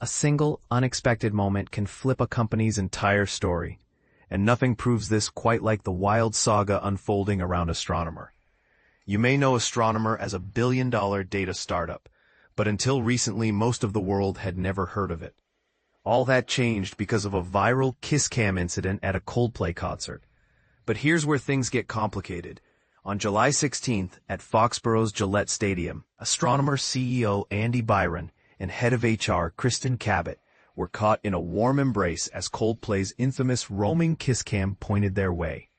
A single, unexpected moment can flip a company's entire story, and nothing proves this quite like the wild saga unfolding around Astronomer. You may know Astronomer as a billion-dollar data startup, but until recently most of the world had never heard of it. All that changed because of a viral kiss cam incident at a Coldplay concert. But here's where things get complicated. On July 16th, at Foxborough's Gillette Stadium, Astronomer CEO Andy Byron and head of HR Kristen Cabot were caught in a warm embrace as Coldplay's infamous roaming kiss cam pointed their way.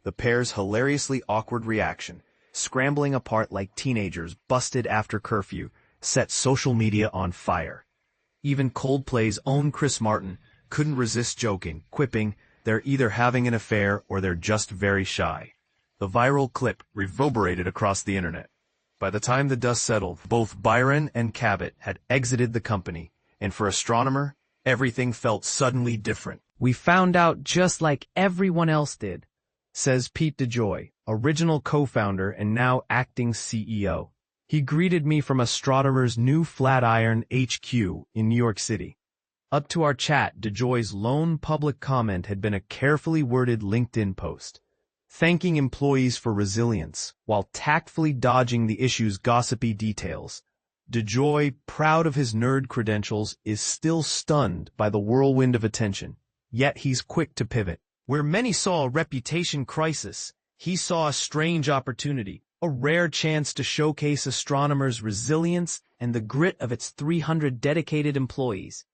The pair's hilariously awkward reaction, scrambling apart like teenagers busted after curfew, set social media on fire. Even Coldplay's own Chris Martin couldn't resist joking, quipping, "They're either having an affair or they're just very shy." The viral clip reverberated across the internet. By the time the dust settled, both Byron and Cabot had exited the company, and for Astronomer, everything felt suddenly different. "We found out just like everyone else did," says Pete DeJoy, original co-founder and now acting CEO. He greeted me from Astronomer's new Flatiron HQ in New York City. Up to our chat, DeJoy's lone public comment had been a carefully worded LinkedIn post, thanking employees for resilience, while tactfully dodging the issue's gossipy details. DeJoy, proud of his nerd credentials, is still stunned by the whirlwind of attention, yet he's quick to pivot. Where many saw a reputation crisis, he saw a strange opportunity, a rare chance to showcase Astronomer's resilience and the grit of its 300 dedicated employees.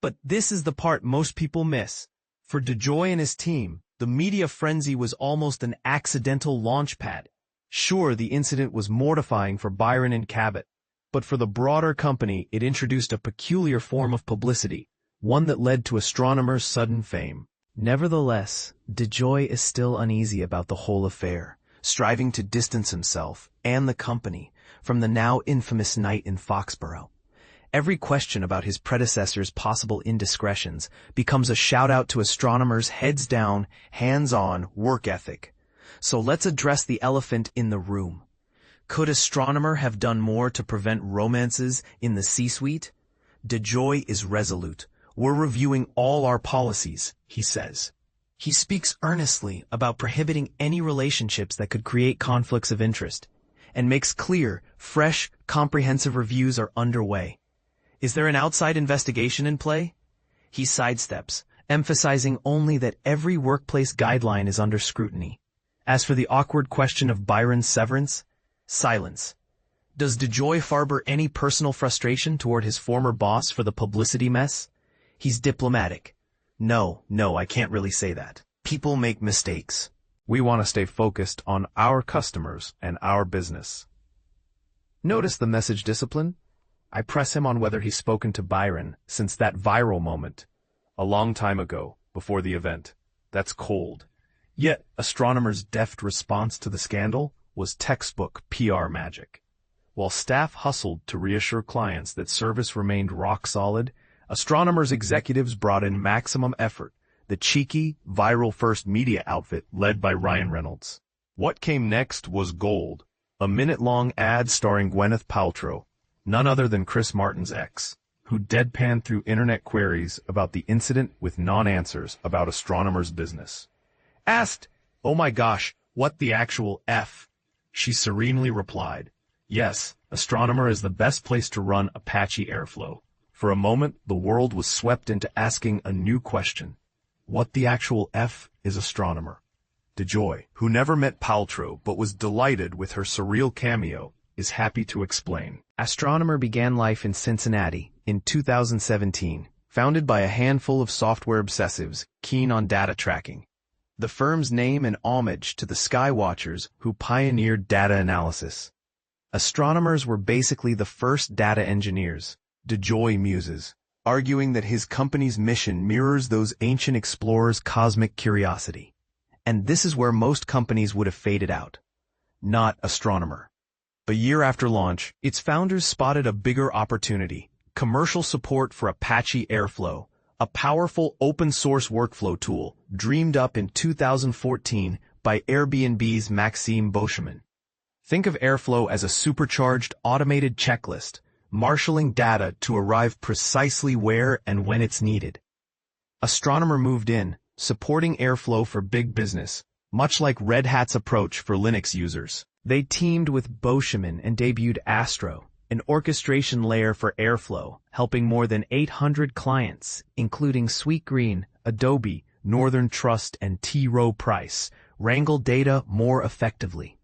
But this is the part most people miss. For DeJoy and his team, the media frenzy was almost an accidental launchpad. Sure, the incident was mortifying for Byron and Cabot, but for the broader company, it introduced a peculiar form of publicity, one that led to Astronomer's sudden fame. Nevertheless, DeJoy is still uneasy about the whole affair, striving to distance himself and the company from the now infamous night in Foxborough. Every question about his predecessor's possible indiscretions becomes a shout-out to Astronomer's heads-down, hands-on work ethic. So let's address the elephant in the room. Could Astronomer have done more to prevent romances in the C-suite? DeJoy is resolute. "We're reviewing all our policies," he says. He speaks earnestly about prohibiting any relationships that could create conflicts of interest, and makes clear fresh, comprehensive reviews are underway. Is there an outside investigation in play? He sidesteps, emphasizing only that every workplace guideline is under scrutiny. As for the awkward question of Byron's severance, silence. Does DeJoy harbor any personal frustration toward his former boss for the publicity mess? He's diplomatic. No, I can't really say that. People make mistakes. We want to stay focused on our customers and our business. Notice the message discipline? I press him on whether he's spoken to Byron since that viral moment, a long time ago, before the event. That's cold. Yet, Astronomer's deft response to the scandal was textbook PR magic. While staff hustled to reassure clients that service remained rock solid, Astronomer's executives brought in maximum effort, the cheeky, viral-first media outfit led by Ryan Reynolds. What came next was gold, a minute-long ad starring Gwyneth Paltrow, none other than Chris Martin's ex, who deadpanned through internet queries about the incident with non-answers about Astronomer's business. Asked, "Oh my gosh, what the actual F?" she serenely replied, "Yes, Astronomer is the best place to run Apache Airflow." For a moment, the world was swept into asking a new question. What the actual F is Astronomer? DeJoy, who never met Paltrow but was delighted with her surreal cameo, is happy to explain. Astronomer began life in Cincinnati in 2017, founded by a handful of software obsessives keen on data tracking. The firm's name and homage to the Skywatchers who pioneered data analysis. Astronomers were basically the first data engineers, DeJoy muses, arguing that his company's mission mirrors those ancient explorers' cosmic curiosity. And this is where most companies would have faded out. Not Astronomer. A year after launch, its founders spotted a bigger opportunity: commercial support for Apache Airflow, a powerful open-source workflow tool dreamed up in 2014 by Airbnb's Maxime Beauchemin. Think of Airflow as a supercharged, automated checklist, marshalling data to arrive precisely where and when it's needed. Astronomer moved in, supporting airflow for big business, much like Red Hat's approach for Linux users. They teamed with Boschman and debuted Astro, an orchestration layer for airflow, helping more than 800 clients, including Sweetgreen, Adobe, Northern Trust, and T. Rowe Price, wrangle data more effectively.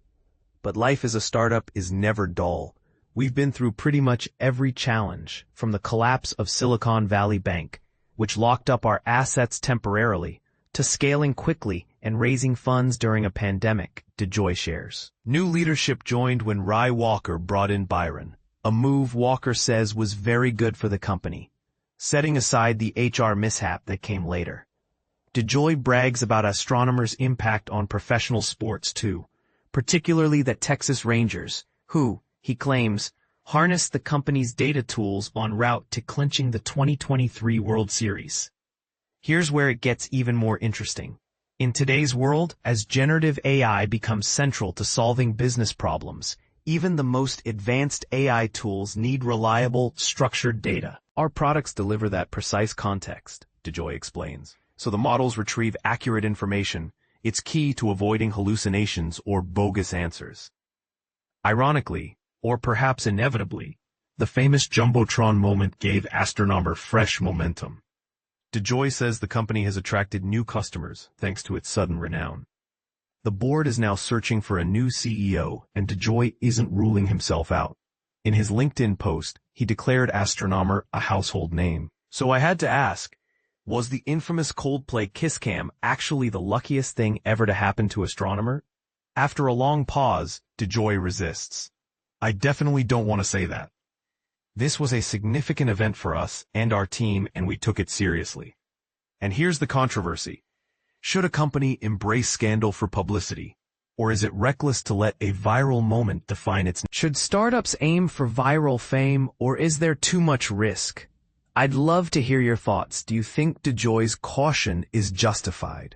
But life as a startup is never dull. We've been through pretty much every challenge, from the collapse of Silicon Valley Bank, which locked up our assets temporarily, to scaling quickly and raising funds during a pandemic, DeJoy shares. New leadership joined when Rye Walker brought in Byron, a move Walker says was very good for the company, setting aside the HR mishap that came later. DeJoy brags about Astronomer's impact on professional sports too, particularly the Texas Rangers, who, he claims, harnessed the company's data tools en route to clinching the 2023 World Series. Here's where it gets even more interesting. In today's world, as generative AI becomes central to solving business problems, even the most advanced AI tools need reliable, structured data. Our products deliver that precise context, DeJoy explains. So the models retrieve accurate information. It's key to avoiding hallucinations or bogus answers. Ironically, or perhaps inevitably, the famous Jumbotron moment gave Astronomer fresh momentum. DeJoy says the company has attracted new customers thanks to its sudden renown. The board is now searching for a new CEO, and DeJoy isn't ruling himself out. In his LinkedIn post, he declared Astronomer a household name. So I had to ask, was the infamous Coldplay kiss cam actually the luckiest thing ever to happen to Astronomer? After a long pause, DeJoy resists. I definitely don't want to say that. This was a significant event for us and our team, and we took it seriously. And here's the controversy. Should a company embrace scandal for publicity, or is it reckless to let a viral moment define its... Should startups aim for viral fame, or is there too much risk? I'd love to hear your thoughts. Do you think DeJoy's caution is justified?